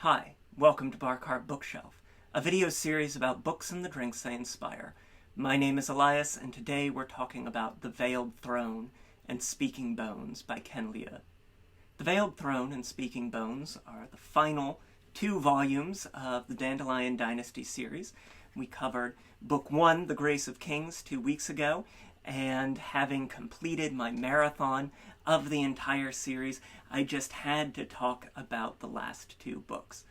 Hi, welcome to Bar Cart Bookshelf, a video series about books and the drinks they inspire. My name is Elias, and today we're talking about The Veiled Throne and Speaking Bones by Ken Liu. The Veiled Throne and Speaking Bones are the final two volumes of the Dandelion Dynasty series. We covered Book 1, The Grace of Kings, 2 weeks ago, and having completed my marathon of the entire series, I just had to talk about the last two books.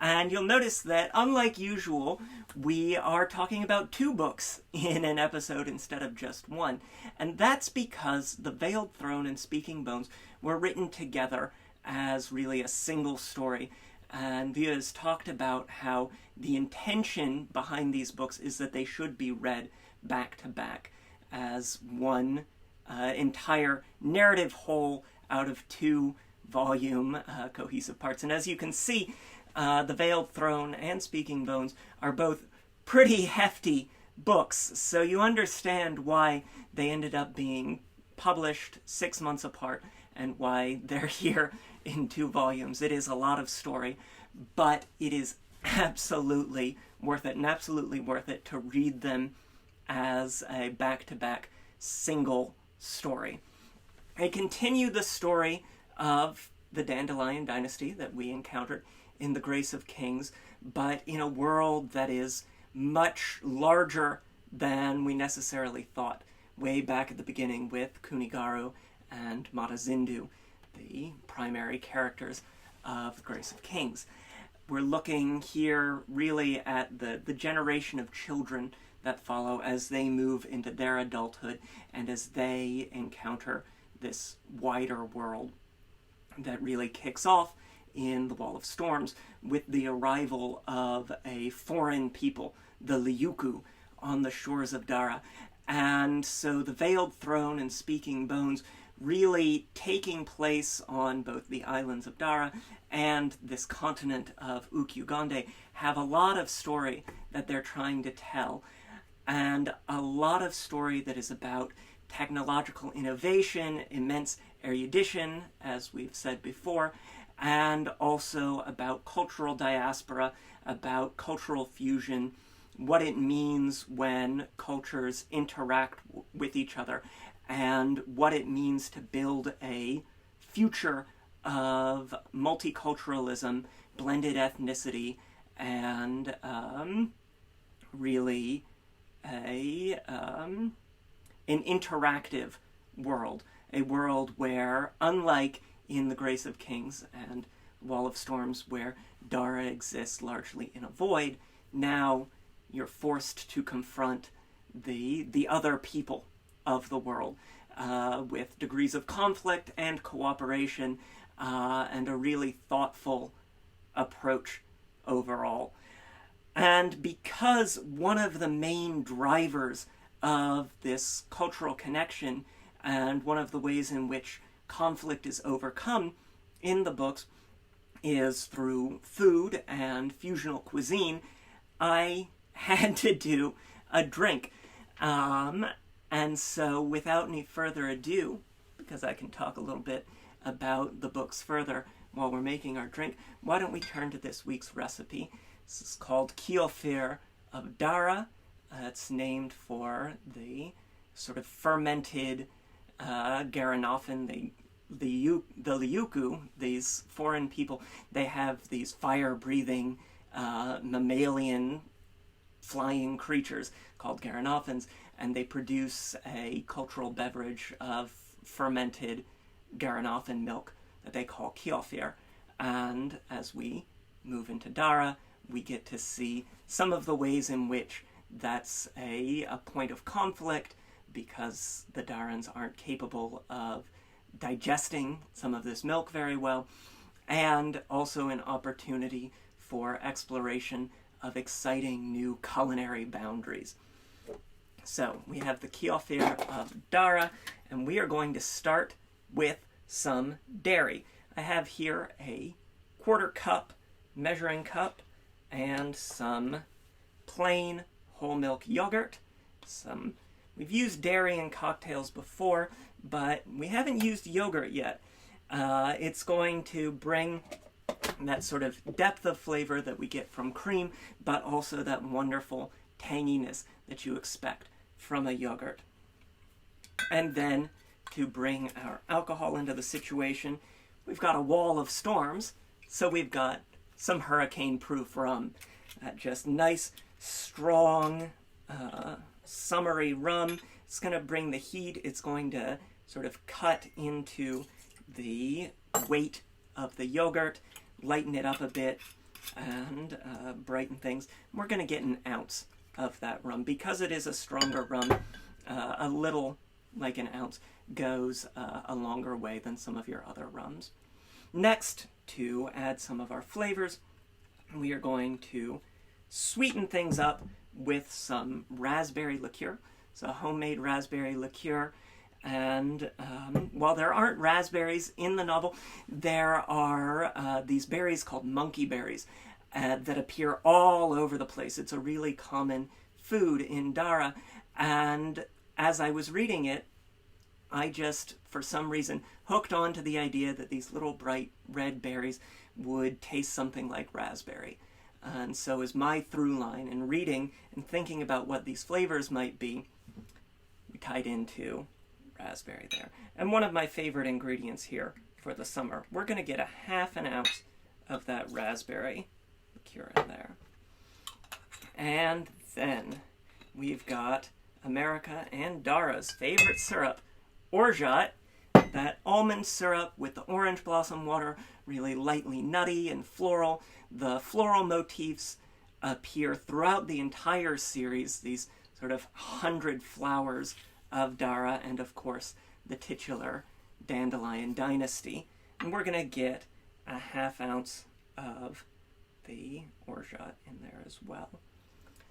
And you'll notice that, unlike usual, we are talking about two books in an episode instead of just one. And that's because The Veiled Throne and Speaking Bones were written together as really a single story. And Liu has talked about how the intention behind these books is that they should be read back to back as one entire narrative whole out of two volume cohesive parts. And as you can see, The Veiled Throne and Speaking Bones are both pretty hefty books, so you understand why they ended up being published 6 months apart and why they're here in two volumes. It is a lot of story, but it is absolutely worth it, and absolutely worth it to read them as a back-to-back single story. I continue the story of the Dandelion Dynasty that we encountered in The Grace of Kings, but in a world that is much larger than we necessarily thought way back at the beginning with Kunigaru and Matazindu, the primary characters of The Grace of Kings. We're looking here really at the generation of children that follow as they move into their adulthood and as they encounter this wider world that really kicks off in the Wall of Storms with the arrival of a foreign people, the Liuku, on the shores of Dara. And so The Veiled Throne and Speaking Bones really taking place on both the islands of Dara and this continent of Ukyugande have a lot of story that they're trying to tell, and a lot of story that is about technological innovation, immense erudition, as we've said before, and also about cultural diaspora, about cultural fusion, what it means when cultures interact with each other, and what it means to build a future of multiculturalism, blended ethnicity, and really an interactive world. A world where, unlike in The Grace of Kings and Wall of Storms, where Dara exists largely in a void, now you're forced to confront the other people of the world with degrees of conflict and cooperation and a really thoughtful approach overall. And because one of the main drivers of this cultural connection and one of the ways in which conflict is overcome in the books is through food and fusional cuisine, I had to do a drink. And so without any further ado, because I can talk a little bit about the books further while we're making our drink, why don't we turn to this week's recipe. This is called Kyoffir of Dara. It's named for the sort of fermented Garanoffen, the Liuku, these foreign people. They have these fire-breathing mammalian flying creatures called Garanoffens, and they produce a cultural beverage of fermented Garanoffen milk that they call Kyoffir. And as we move into Dara, we get to see some of the ways in which that's a point of conflict, because the Darans aren't capable of digesting some of this milk very well, and also an opportunity for exploration of exciting new culinary boundaries. So we have the Kyoffir of Dara, and we are going to start with some dairy. I have here a 1/4 cup measuring cup and some plain whole milk yogurt. We've used dairy in cocktails before, but we haven't used yogurt yet. It's going to bring that sort of depth of flavor that we get from cream, but also that wonderful tanginess that you expect from a yogurt. And then, to bring our alcohol into the situation, we've got a wall of storms, so we've got some hurricane-proof rum. Just nice, strong, summery rum. It's going to bring the heat. It's going to sort of cut into the weight of the yogurt, lighten it up a bit, and brighten things. We're going to get an ounce of that rum. Because it is a stronger rum, a little like an ounce goes a longer way than some of your other rums. Next, to add some of our flavors, we are going to sweeten things up with some raspberry liqueur. So homemade raspberry liqueur. And while there aren't raspberries in the novel, there are these berries called monkey berries that appear all over the place. It's a really common food in Dara. And as I was reading it, I just, for some reason, hooked on to the idea that these little bright red berries would taste something like raspberry. And so as my through line in reading and thinking about what these flavors might be, we tied into raspberry there. And one of my favorite ingredients here for the summer, we're going to get a half an ounce of that raspberry liqueur in there. And then we've got America and Dara's favorite syrup, orgeat, that almond syrup with the orange blossom water, really lightly nutty and floral. The floral motifs appear throughout the entire series, these sort of 100 flowers of Dara, and of course the titular Dandelion Dynasty. And we're going to get a half ounce of the orgeat in there as well.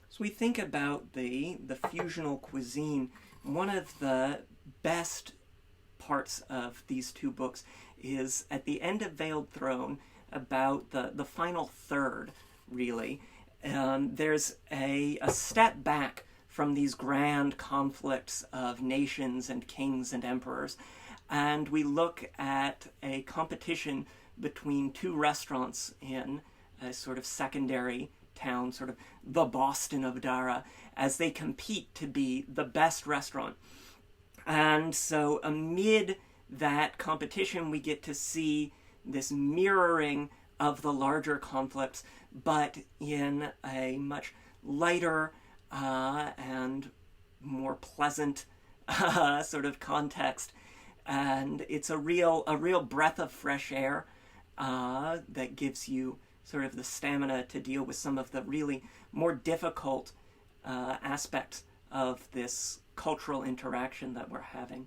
So we think about the fusional cuisine. One of the best parts of these two books is at the end of Veiled Throne, about the final third, really. There's a step back from these grand conflicts of nations and kings and emperors, and we look at a competition between two restaurants in a sort of secondary town, sort of the Boston of Dara, as they compete to be the best restaurant. And so amid that competition, we get to see this mirroring of the larger conflicts, but in a much lighter and more pleasant sort of context. And it's a real breath of fresh air that gives you sort of the stamina to deal with some of the really more difficult aspects of this cultural interaction that we're having,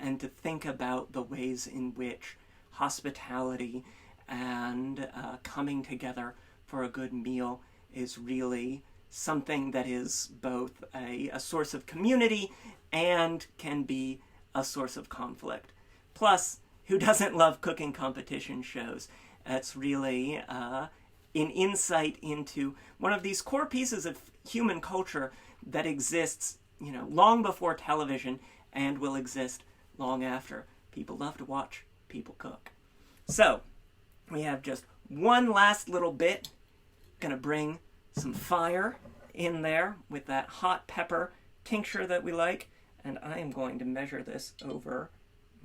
and to think about the ways in which hospitality and coming together for a good meal is really something that is both a source of community and can be a source of conflict. Plus, who doesn't love cooking competition shows? It's really an insight into one of these core pieces of human culture that exists, long before television and will exist long after. People love to watch people cook. So, we have just one last little bit. Gonna bring some fire in there with that hot pepper tincture that we like, and I am going to measure this over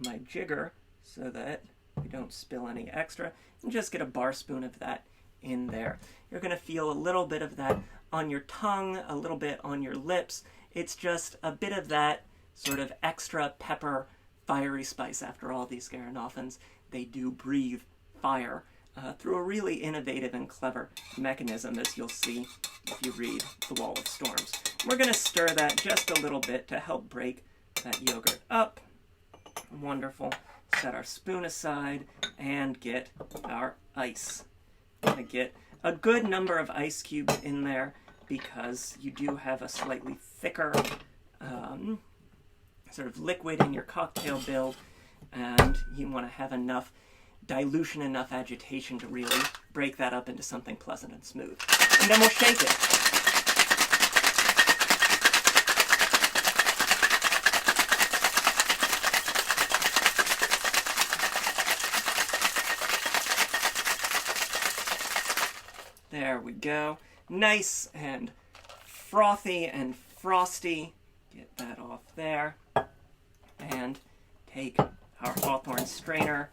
my jigger so that we don't spill any extra, and just get a bar spoon of that in there. You're going to feel a little bit of that on your tongue, a little bit on your lips. It's just a bit of that sort of extra pepper, fiery spice. After all, these Garanoffins, they do breathe fire through a really innovative and clever mechanism, as you'll see if you read The Wall of Storms. We're going to stir that just a little bit to help break that yogurt up. Wonderful. Set our spoon aside and get our ice. I'm going to get a good number of ice cubes in there because you do have a slightly thicker sort of liquid in your cocktail build, and you want to have enough dilution, enough agitation to really break that up into something pleasant and smooth. And then we'll shake it. There we go. Nice and frothy and frosty. Get that off there. And take our hawthorn strainer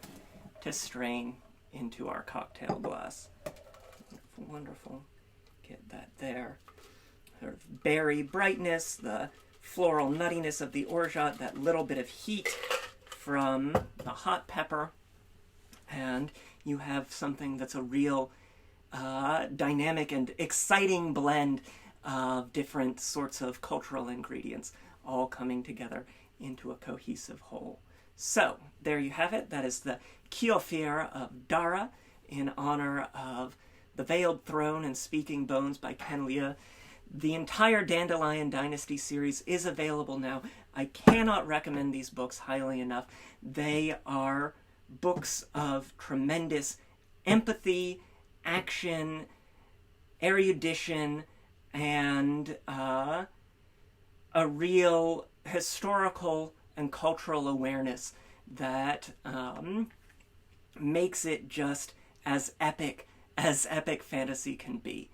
to strain into our cocktail glass. Wonderful, wonderful. Get that there. Sort of berry brightness, the floral nuttiness of the orgeat, that little bit of heat from the hot pepper, and you have something that's a real dynamic and exciting blend of different sorts of cultural ingredients all coming together into a cohesive whole. So, there you have it. That is the Kyoffir of Dara in honor of the Veiled Throne and Speaking Bones by Ken Liu. The entire Dandelion Dynasty series is available now. I cannot recommend these books highly enough. They are books of tremendous empathy, action, erudition, and a real historical and cultural awareness that makes it just as epic fantasy can be.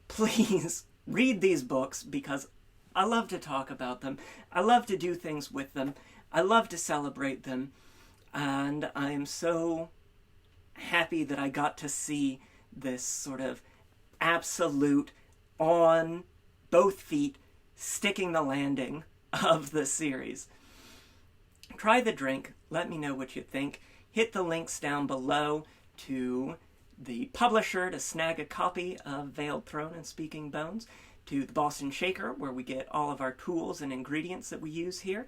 Please read these books because I love to talk about them. I love to do things with them. I love to celebrate them. And I am so happy that I got to see this sort of absolute on both feet sticking the landing of the series. Try the drink. Let me know what you think. Hit the links down below to the publisher to snag a copy of Veiled Throne and Speaking Bones, to the Boston Shaker, where we get all of our tools and ingredients that we use here,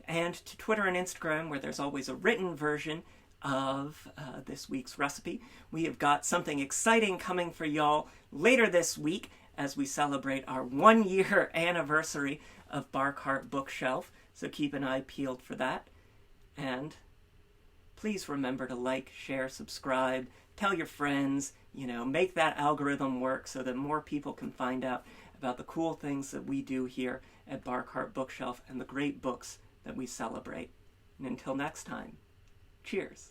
and to Twitter and Instagram, where there's always a written version of this week's recipe. We have got something exciting coming for y'all later this week as we celebrate our 1-year anniversary of Bark Heart Bookshelf, so keep an eye peeled for that. And please remember to like, share, subscribe, tell your friends, make that algorithm work so that more people can find out about the cool things that we do here at Bark Heart Bookshelf and the great books that we celebrate. And until next time, cheers.